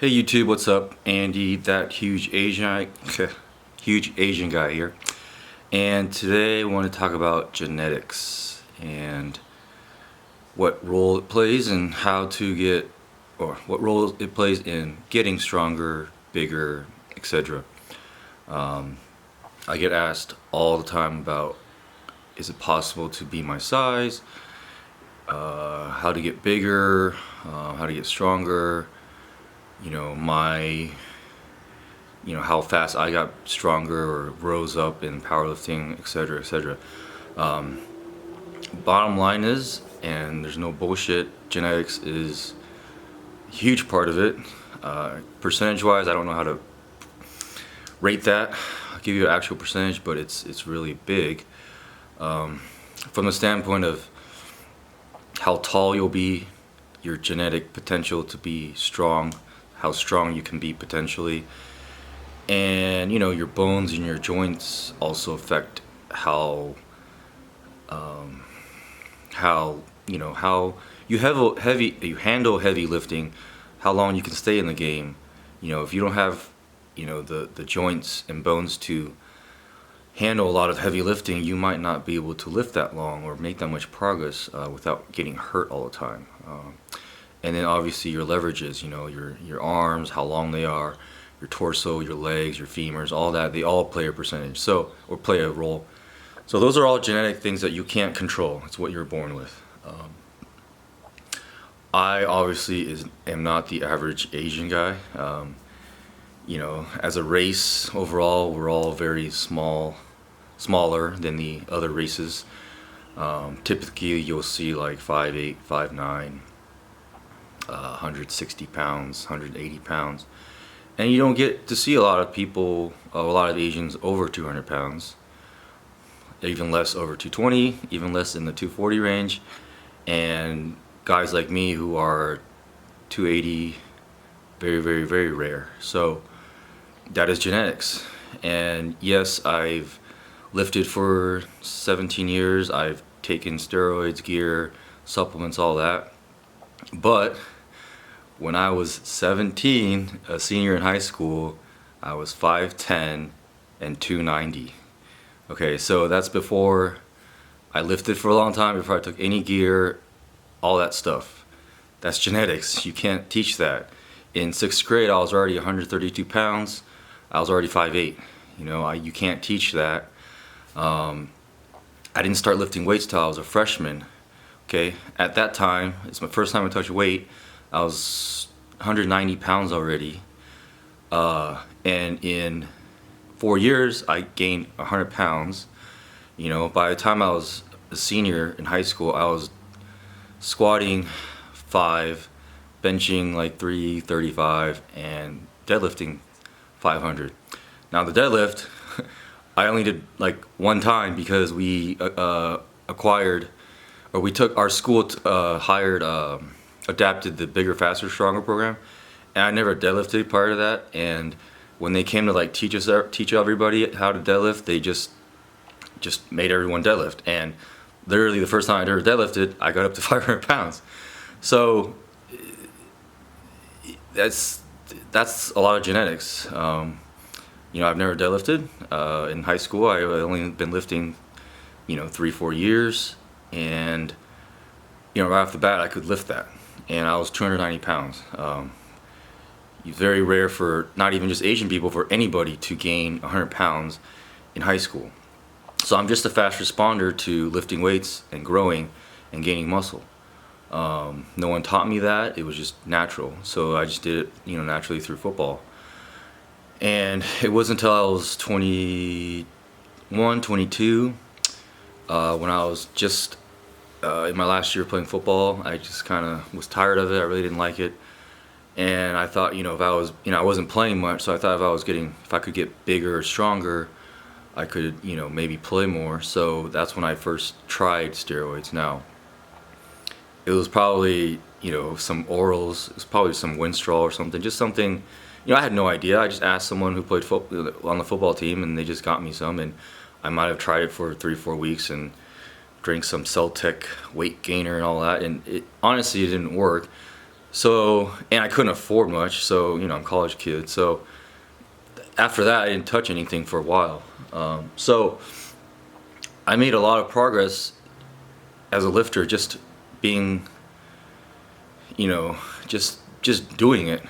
Hey YouTube, what's up? Andy, that huge Asian guy here. And today I want to talk about genetics and what role it plays and how to get, or what role it plays in getting stronger, bigger, etc. I get asked all the time about, is it possible to be my size? How to get bigger, how to get stronger, how fast I got stronger or rose up in powerlifting, etc., etc. Bottom line is, and there's no bullshit, genetics is a huge part of it. Percentage-wise, I don't know how to rate that. I'll give you an actual percentage, but it's really big. From the standpoint of how tall you'll be, your genetic potential to be strong, how strong you can be potentially, and your bones and your joints also affect how you handle heavy lifting, how long you can stay in the game. If you don't have the joints and bones to handle a lot of heavy lifting, you might not be able to lift that long or make that much progress without getting hurt all the time. And then obviously your leverages, your arms, how long they are, your torso, your legs, your femurs, all that, they all play a percentage, or play a role. So those are all genetic things that you can't control. It's what you're born with. I obviously am not the average Asian guy. As a race overall, we're all very smaller than the other races. Typically you'll see like 5'8", 5'9", 160 pounds, 180 pounds. And you don't get to see a lot of Asians over 200 pounds, even less over 220, even less in the 240 range. And guys like me who are 280, very, very, very rare. So that is genetics. And yes, I've lifted for 17 years. I've taken steroids, gear, supplements, all that. But when I was 17, a senior in high school, I was 5'10" and 290. Okay, so that's before I lifted for a long time, before I took any gear, all that stuff. That's genetics. You can't teach that. In 6th grade, I was already 132 pounds. I was already 5'8". You can't teach that. I didn't start lifting weights till I was a freshman. Okay, at that time, it's my first time I touched weight. I was 190 pounds already, and in 4 years I gained 100 pounds. By the time I was a senior in high school, I was squatting 5, benching like 335, and deadlifting 500. Now the deadlift, I only did like one time because we our school adapted the bigger, faster, stronger program, and I never deadlifted prior to that. And when they came to like teach everybody how to deadlift, they just made everyone deadlift. And literally the first time I ever deadlifted, I got up to 500 pounds. So that's a lot of genetics. I've never deadlifted. In high school, I only been lifting 3-4 years, and right off the bat I could lift that, and I was 290 pounds. It's very rare for not even just Asian people, for anybody to gain 100 pounds in high school. So I'm just a fast responder to lifting weights and growing and gaining muscle. No one taught me that. It was just natural, so I just did it naturally through football. And it wasn't until I was 21, 22, when I was just in my last year playing football, I just kind of was tired of it. I really didn't like it, and I thought, if I was, I wasn't playing much, so I thought if I could get bigger or stronger, I could, maybe play more. So that's when I first tried steroids. Now, it was probably, some orals. It was probably some Winstrol or something, just something. I had no idea. I just asked someone who played on the football team, and they just got me some, and I might have tried it for 3-4 weeks and drank some Celtec weight gainer and all that, and honestly it didn't work. So, and I couldn't afford much, so, I'm a college kid. So after that, I didn't touch anything for a while. So I made a lot of progress as a lifter, just being, just doing it.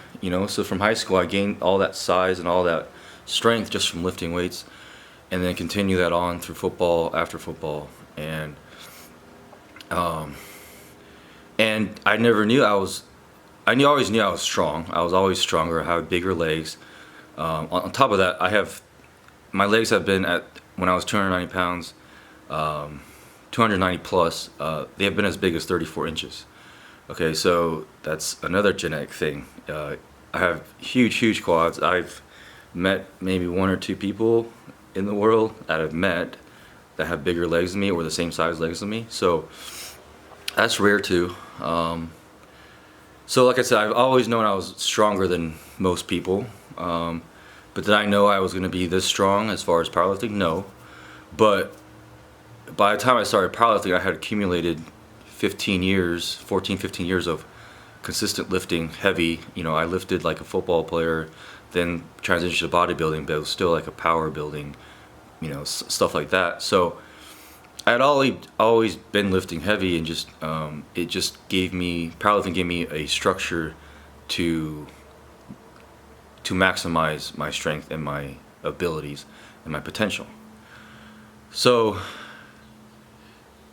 So from high school, I gained all that size and all that strength just from lifting weights, and then continue that on through football, after football, and I never knew always knew I was strong. I was always stronger. I had bigger legs. On top of that, my legs have been at, when I was 290 pounds, 290 plus, they have been as big as 34 inches. Okay, so that's another genetic thing. I have huge quads. I've met maybe one or two people in the world that I've met that have bigger legs than me or the same size legs than me. So that's rare too. So like I said, I've always known I was stronger than most people. But did I know I was going to be this strong as far as powerlifting? No. But by the time I started powerlifting, I had accumulated 15 years of consistent lifting, heavy. I lifted like a football player, then transitioned to bodybuilding, but it was still like a power building, stuff like that. So I had always been lifting heavy, and just it just powerlifting gave me a structure to maximize my strength and my abilities and my potential. So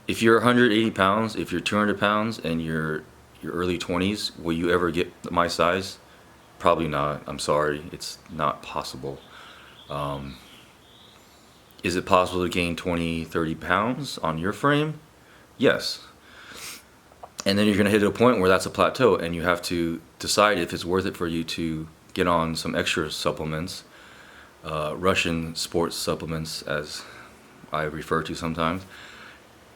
if you're 180 pounds, if you're 200 pounds, and you're your early 20s, will you ever get my size? Probably not. I'm sorry, it's not possible. Is it possible to gain 20, 30 pounds on your frame? Yes. And then you're going to hit a point where that's a plateau, and you have to decide if it's worth it for you to get on some extra supplements, Russian sports supplements, as I refer to sometimes.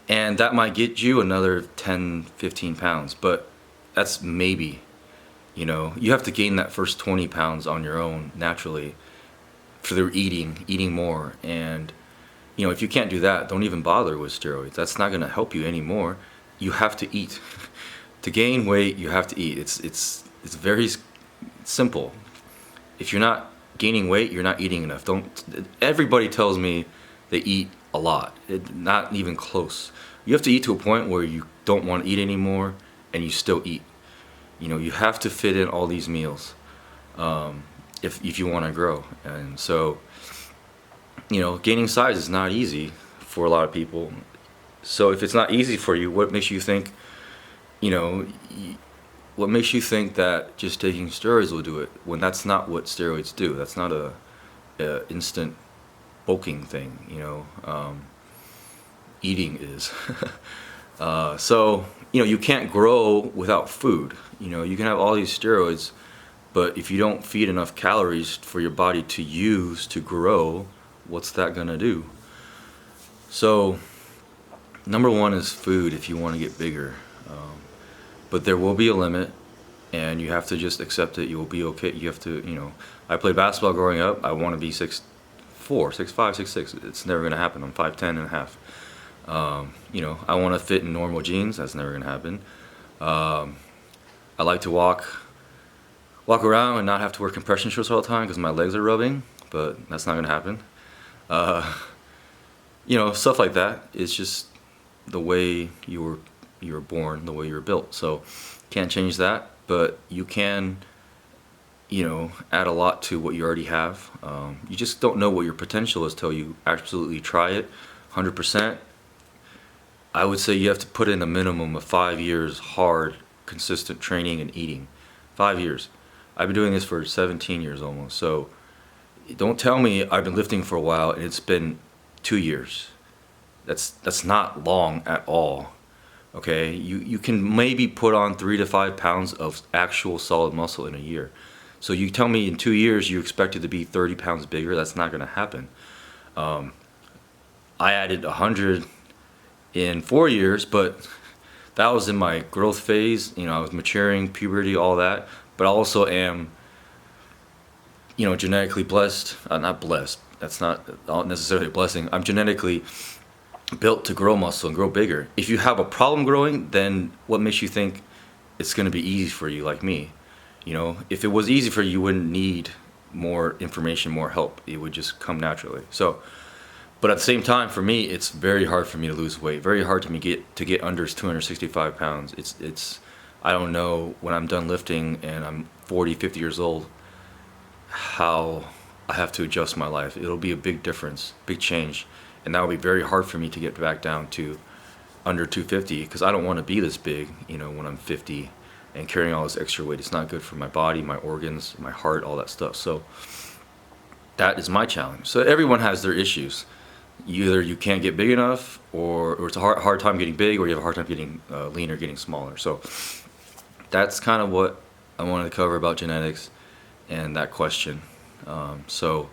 And that might get you another 10, 15 pounds, but that's maybe. You have to gain that first 20 pounds on your own naturally through eating more. And if you can't do that, don't even bother with steroids. That's not going to help you anymore. You have to eat. To gain weight, you have to eat. It's very simple. If you're not gaining weight, you're not eating enough. Everybody tells me they eat a lot. Not even close. You have to eat to a point where you don't want to eat anymore, and you still eat. You have to fit in all these meals if you want to grow. And so, gaining size is not easy for a lot of people. So if it's not easy for you, what makes you think, what makes you think that just taking steroids will do it, when that's not what steroids do? That's not a instant bulking thing, eating is. So, you can't grow without food. You can have all these steroids, but if you don't feed enough calories for your body to use to grow, what's that gonna do? So, number one is food if you want to get bigger. But there will be a limit, and you have to just accept it. You will be okay. You have to, I played basketball growing up. I want to be 6'4", 6'5", 6'6". It's never gonna happen. I'm 5'10" and a half. I want to fit in normal jeans. That's never gonna happen. I like to walk around and not have to wear compression shorts all the time because my legs are rubbing, but that's not gonna happen. Stuff like that. It's just the way you were born, the way you were built. So can't change that, but you can, add a lot to what you already have. You just don't know what your potential is till you absolutely try it 100%. I would say you have to put in a minimum of 5 years hard, consistent training and eating. 5 years. I've been doing this for 17 years almost. So don't tell me I've been lifting for a while and it's been 2 years. That's not long at all. Okay, you can maybe put on 3 to 5 pounds of actual solid muscle in a year. So you tell me in 2 years you expect it to be 30 pounds bigger? That's not going to happen. I added 100 in 4 years, but that was in my growth phase. I was maturing, puberty, all that. But I also am, genetically blessed. Not blessed. That's not necessarily a blessing. I'm genetically built to grow muscle and grow bigger. If you have a problem growing, then what makes you think it's going to be easy for you, like me. If it was easy for you, you wouldn't need more information, more help. It would just come naturally. So, but at the same time, for me, it's very hard for me to lose weight. Very hard to get under 265 pounds. It's I don't know when I'm done lifting and I'm 40, 50 years old, how I have to adjust my life. It'll be a big difference, big change, and that will be very hard for me to get back down to under 250, because I don't want to be this big, when I'm 50 and carrying all this extra weight. It's not good for my body, my organs, my heart, all that stuff. So that is my challenge. So everyone has their issues. Either you can't get big enough, or it's a hard time getting big, or you have a hard time getting lean or getting smaller. So that's kind of what I wanted to cover about genetics and that question. So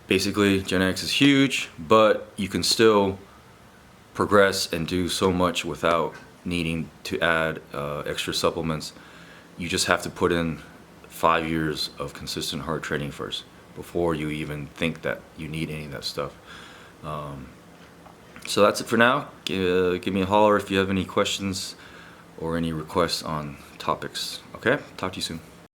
basically, genetics is huge, but you can still progress and do so much without needing to add extra supplements. You just have to put in 5 years of consistent hard training first before you even think that you need any of that stuff. So that's it for now. Give me a holler if you have any questions or any requests on topics. Okay? Talk to you soon.